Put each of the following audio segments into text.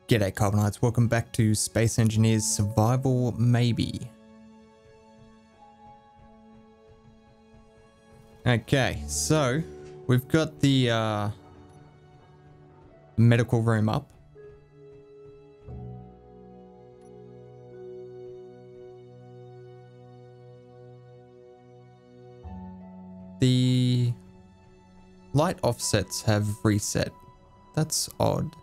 G'day Carbonites, welcome back to Space Engineers Survival Maybe. Okay, so we've got the medical room up. The light offsets have reset. That's odd.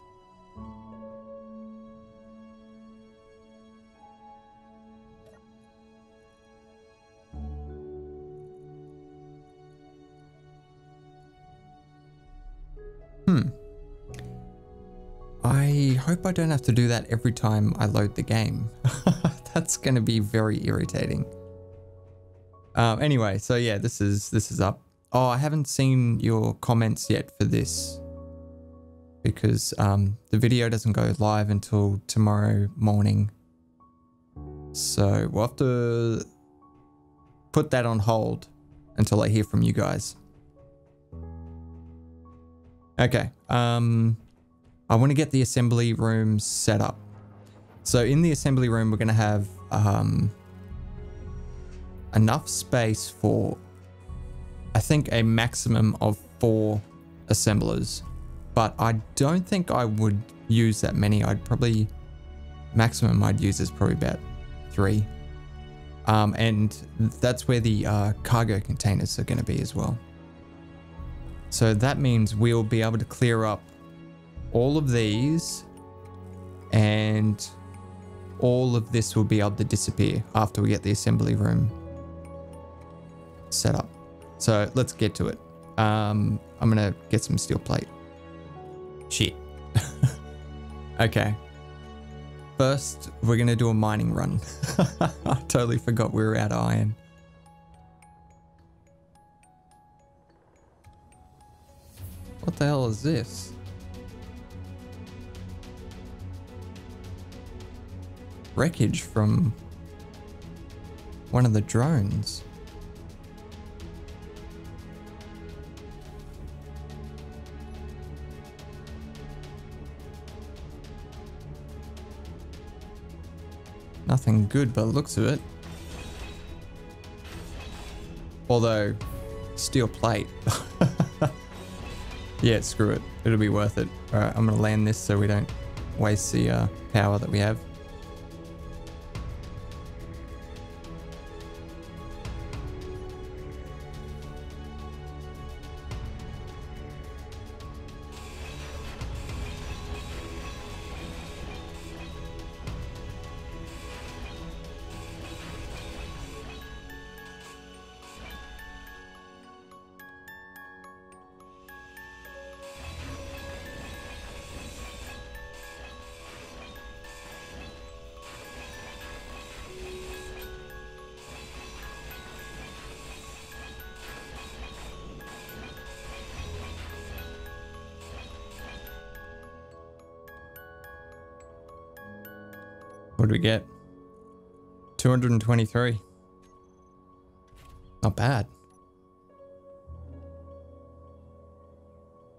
I hope I don't have to do that every time I load the game. That's going to be very irritating. Anyway, so yeah, this is up. Oh, I haven't seen your comments yet for this because the video doesn't go live until tomorrow morning. So we'll have to put that on hold until I hear from you guys. Okay, I want to get the assembly room set up. So in the assembly room, we're going to have enough space for, I think, a maximum of 4 assemblers. But I don't think I would use that many. Maximum I'd use is probably about 3. And that's where the cargo containers are going to be as well. So that means we'll be able to clear up all of these, and all of this will be able to disappear after we get the assembly room set up. So let's get to it. I'm gonna get some steel plate. Shit. Okay. First, we're gonna do a mining run. I totally forgot we were out of iron. What the hell is this? Wreckage from one of the drones. Nothing good by the looks of it. Although, steel plate. Yeah, screw it. It'll be worth it. Alright, I'm gonna land this so we don't waste the power that we have. What do we get? 223. Not bad.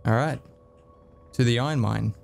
All right. To the iron mine.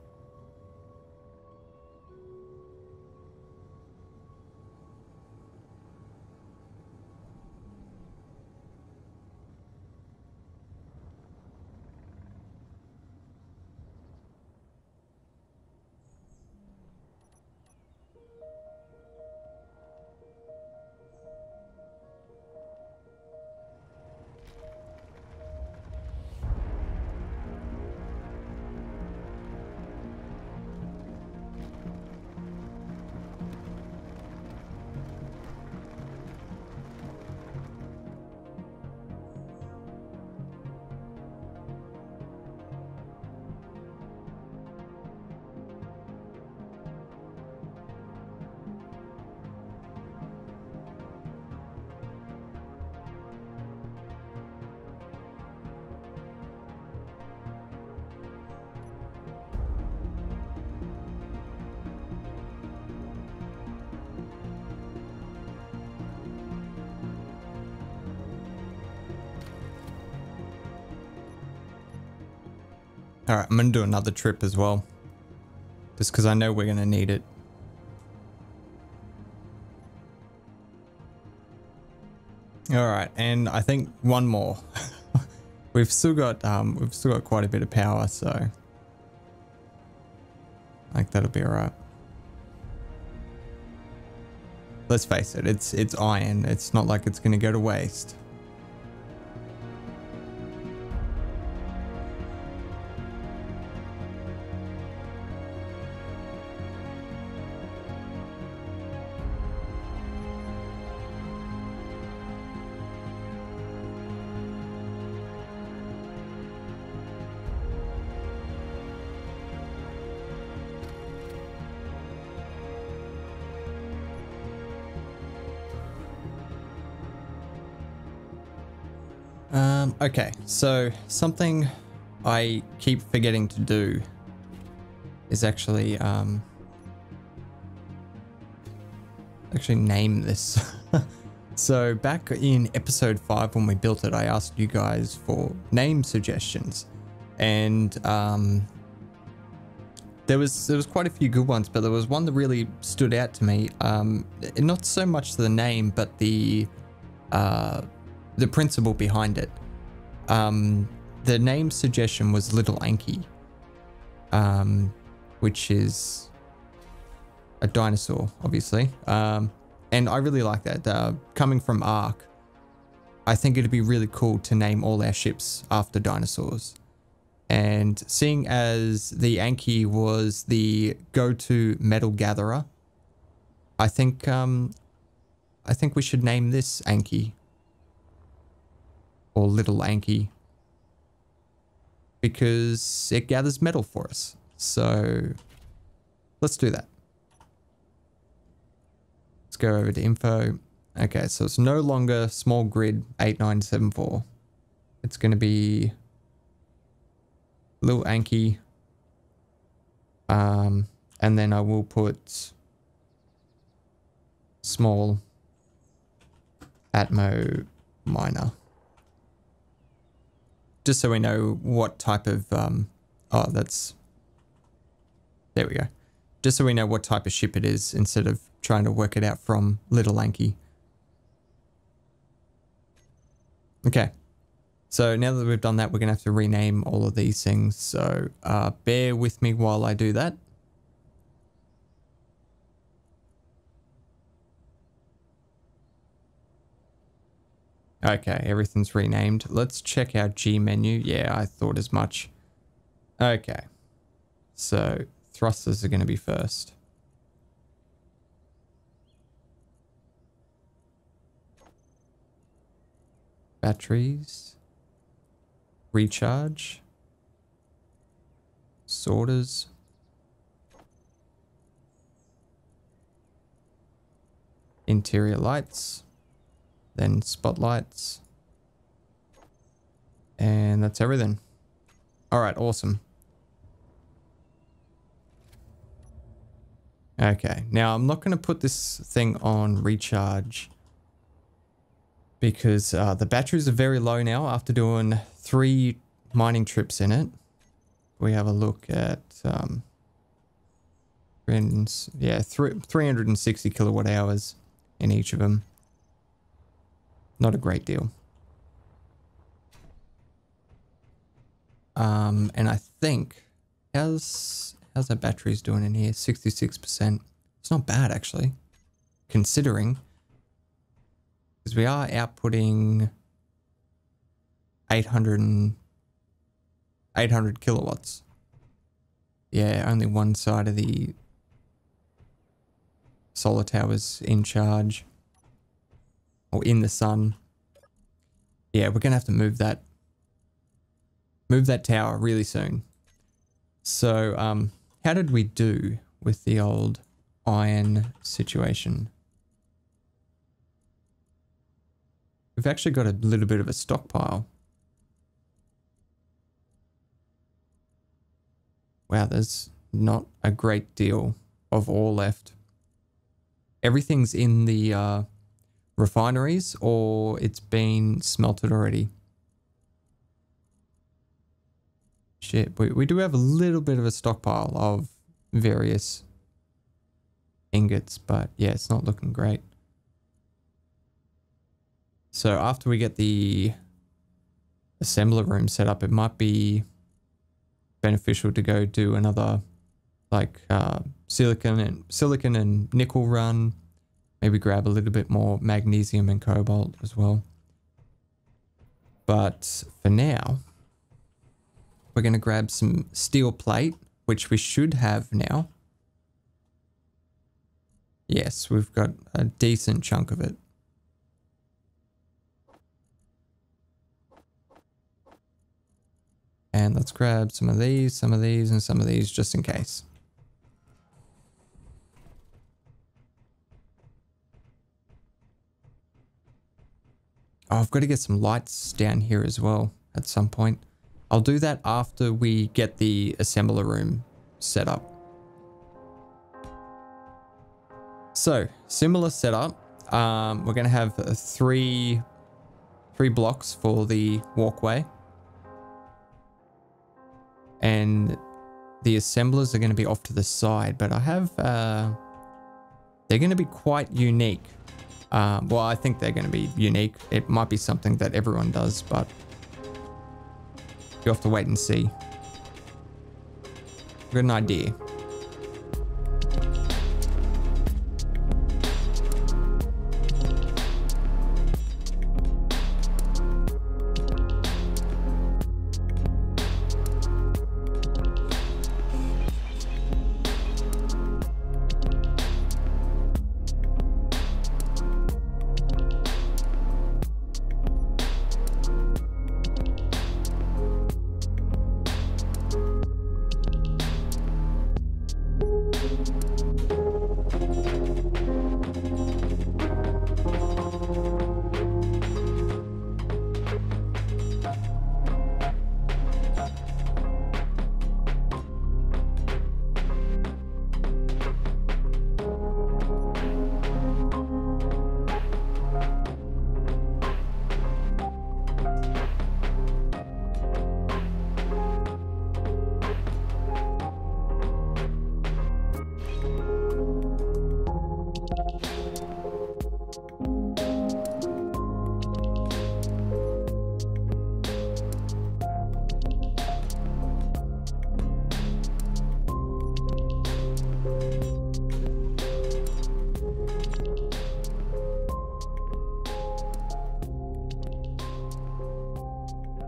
All right, I'm gonna do another trip as well. just because I know we're going to need it. All right, and I think one more. we've still got quite a bit of power, so I think that'll be all right. Let's face it, it's iron. It's not like it's going to go to waste. Okay, so something I keep forgetting to do is actually name this. So back in episode 5 when we built it, I asked you guys for name suggestions, and there was quite a few good ones, but there was one that really stood out to me. Not so much the name, but the principle behind it. The name suggestion was Little Anki, which is a dinosaur, obviously. And I really like that. Coming from Ark, I think it'd be really cool to name all our ships after dinosaurs. And seeing as the Anki was the go-to metal gatherer, I think we should name this Anki, or Little Anki, because it gathers metal for us. So let's do that. Let's go over to info. Okay, so it's no longer small grid 8974. It's going to be Little Anki. And then I will put small Atmo minor. Just so we know what type of, oh, that's, there we go. Just so we know what type of ship it is instead of trying to work it out from Little Anki. Okay. So now that we've done that, we're going to have to rename all of these things. So bear with me while I do that. Okay, everything's renamed. Let's check our G menu. Yeah, I thought as much. Okay. So thrusters are going to be first. Batteries. Recharge. Sorters. Interior lights. Then spotlights. And that's everything. All right, awesome. Okay, now I'm not going to put this thing on recharge because the batteries are very low now after doing 3 mining trips in it. We have a look at 360 kilowatt hours in each of them. Not a great deal. And I think, how's our batteries doing in here? 66%. It's not bad, actually, considering, because we are outputting 800 kilowatts. Yeah, only one side of the solar tower's in charge. Or in the sun. Yeah, we're going to have to move that tower really soon. So, how did we do with the old iron situation? We've actually got a little bit of a stockpile. Wow, there's not a great deal of ore left. Everything's in the refineries, or it's been smelted already. Shit, we do have a little bit of a stockpile of various ingots, but yeah, it's not looking great. So after we get the assembler room set up, it might be beneficial to go do another like silicon and nickel run. Maybe grab a little bit more magnesium and cobalt as well. But for now, we're going to grab some steel plate, which we should have now. Yes, we've got a decent chunk of it. And let's grab some of these, and some of these just in case. Oh, I've got to get some lights down here as well at some point. I'll do that after we get the assembler room set up. So, similar setup. We're going to have three blocks for the walkway. And the assemblers are going to be off to the side, but I have... they're going to be quite unique. Well, I think they're going to be unique. It might be something that everyone does, but you'll have to wait and see. I've got an idea.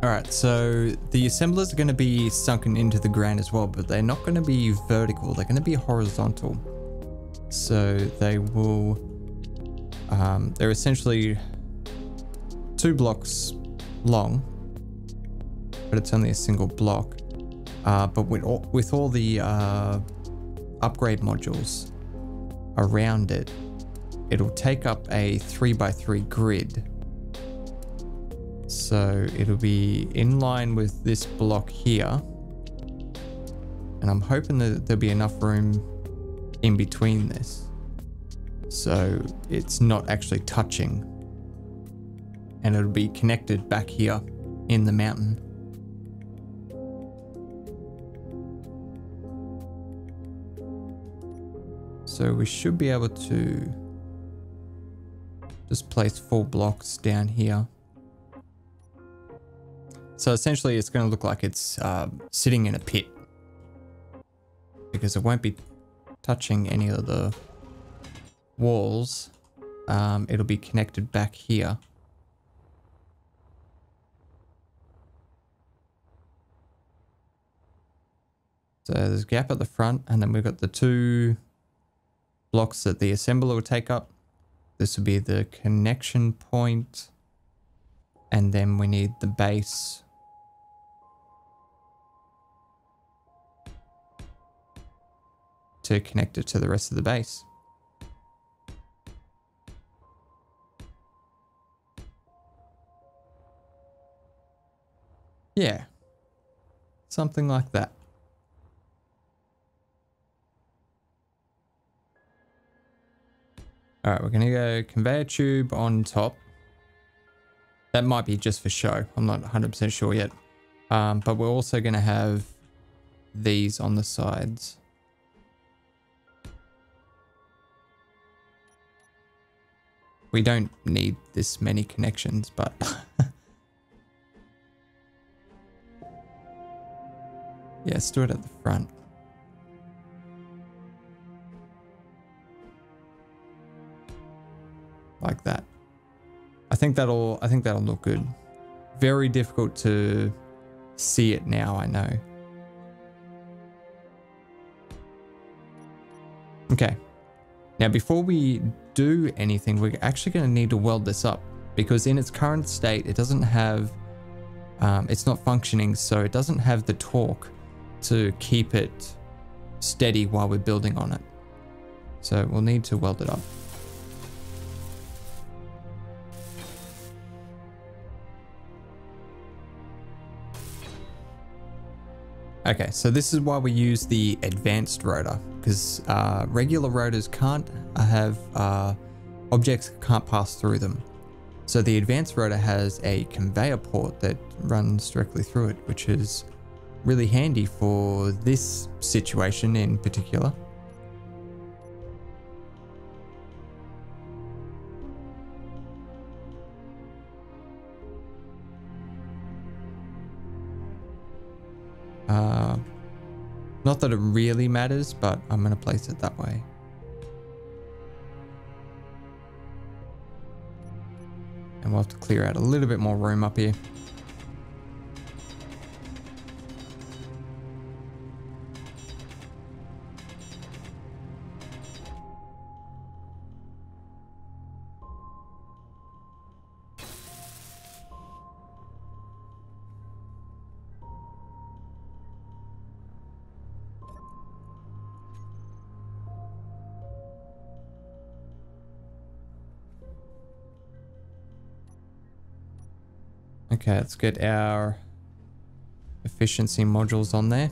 Alright, so the assemblers are going to be sunken into the ground as well, but they're not going to be vertical, they're going to be horizontal. So they will, they're essentially 2 blocks long, but it's only a single block. But with all the upgrade modules around it, it'll take up a 3x3 grid. So it'll be in line with this block here. And I'm hoping that there'll be enough room in between this, so it's not actually touching. And it'll be connected back here in the mountain. So we should be able to just place 4 blocks down here. So essentially it's going to look like it's sitting in a pit, because it won't be touching any of the walls. It'll be connected back here. So there's a gap at the front, and then we've got the 2 blocks that the assembler will take up. This will be the connection point, and then we need the base to connect it to the rest of the base. Yeah, something like that. All right, we're gonna go conveyor tube on top. That might be just for show. I'm not 100% sure yet. But we're also gonna have these on the sides. We don't need this many connections, but yeah, let's do it at the front. Like that. I think that'll look good. Very difficult to see it now, I know. Okay. Now, before we do anything, we're actually going to need to weld this up because in its current state, it doesn't have, it's not functioning, so it doesn't have the torque to keep it steady while we're building on it. So we'll need to weld it up. Okay, so this is why we use the advanced rotor, because regular rotors can't have, objects can't pass through them. So the advanced rotor has a conveyor port that runs directly through it, which is really handy for this situation in particular. Not that it really matters, but I'm going to place it that way. And we'll have to clear out a little bit more room up here. Okay, let's get our efficiency modules on there.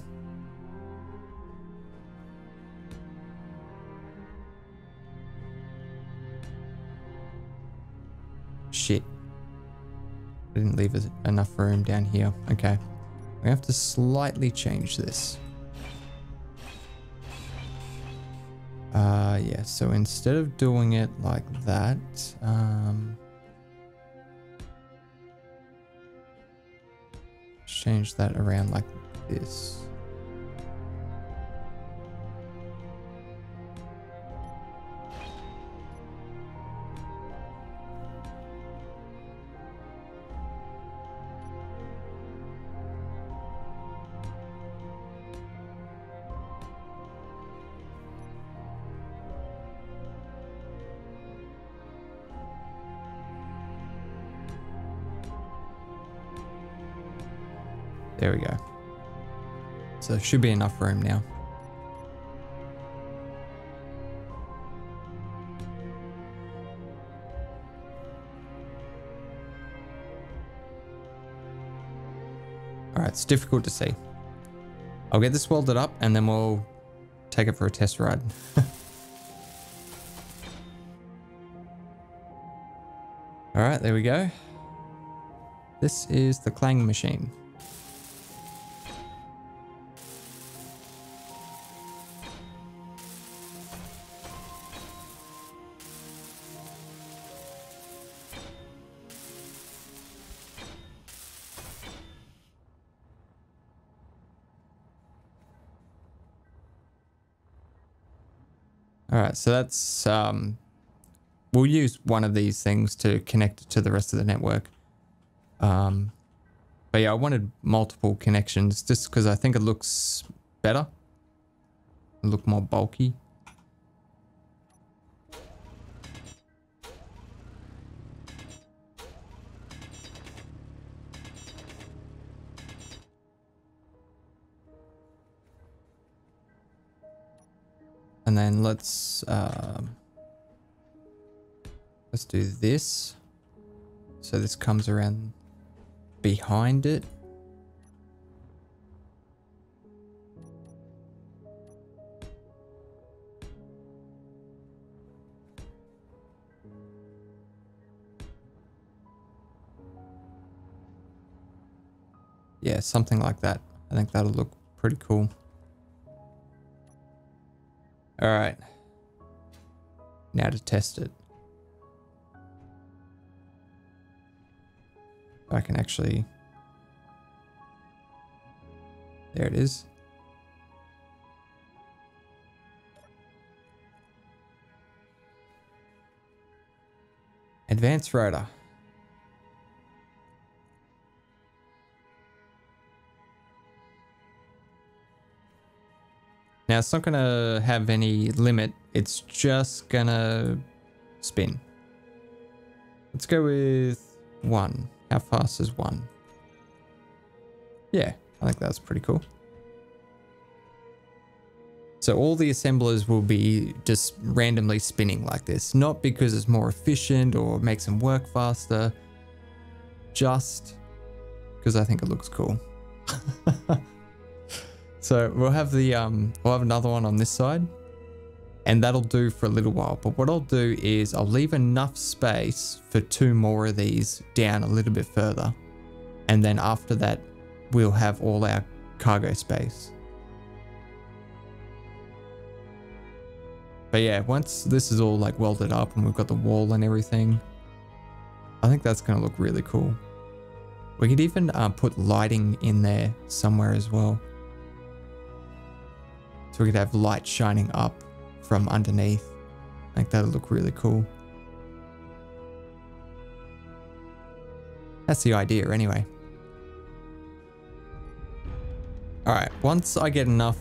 Shit. I didn't leave enough room down here. Okay. We have to slightly change this. Yeah, so instead of doing it like that, change that around like this. There we go. So there should be enough room now. All right, it's difficult to see. I'll get this welded up and then we'll take it for a test ride. All right, there we go. This is the clang machine. All right, so that's, we'll use one of these things to connect it to the rest of the network. But yeah, I wanted multiple connections just because I think it looks better. It'll look more bulky. And then let's do this. So this comes around behind it. Yeah, something like that. I think that'll look pretty cool. All right. Now to test it. I can actually... There it is. Advanced rotor. Now it's not going to have any limit. It's just going to spin. Let's go with 1. How fast is 1? Yeah, I think that's pretty cool. So all the assemblers will be just randomly spinning like this. Not because it's more efficient or makes them work faster. Just because I think it looks cool. So we'll have the we'll have another one on this side, and that'll do for a little while. But what I'll do is I'll leave enough space for 2 more of these down a little bit further, and then after that we'll have all our cargo space. But yeah, once this is all like welded up and we've got the wall and everything, I think that's going to look really cool. We could even put lighting in there somewhere as well. So we could have light shining up from underneath. I think that'll look really cool. That's the idea anyway. Alright, once I get enough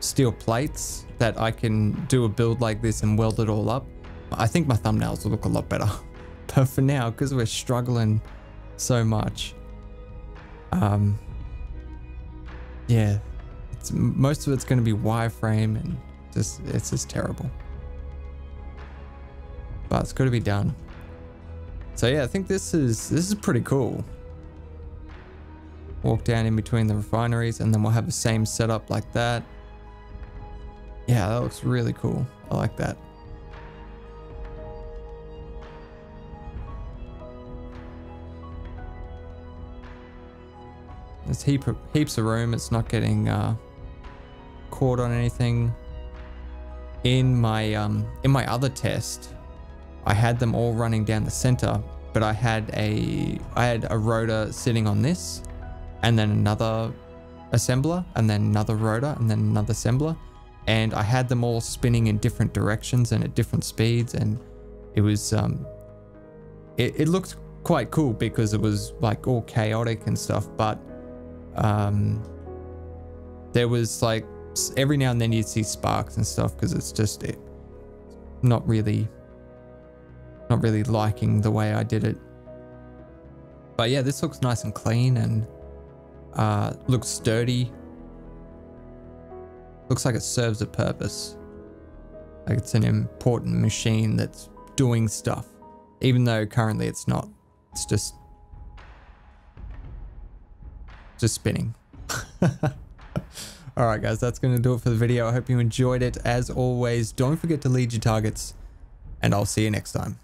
steel plates that I can do a build like this and weld it all up, I think my thumbnails will look a lot better. But for now, because we're struggling so much, yeah, most of it's going to be wireframe and it's just terrible. But it's got to be done. So yeah, I think this is pretty cool. Walk down in between the refineries and then we'll have the same setup like that. Yeah, that looks really cool. I like that. There's heaps of room. It's not getting caught on anything. In my other test, I had them all running down the center, but I had a rotor sitting on this, and then another assembler, and then another rotor, and then another assembler, and I had them all spinning in different directions and at different speeds, and it was it looked quite cool because it was like all chaotic and stuff, but there was like every now and then you'd see sparks and stuff because it's just not really liking the way I did it. But yeah, this looks nice and clean and looks sturdy. Looks like it serves a purpose. Like it's an important machine that's doing stuff, even though currently it's not. It's just spinning. Alright guys, that's going to do it for the video. I hope you enjoyed it. As always, don't forget to lead your targets, and I'll see you next time.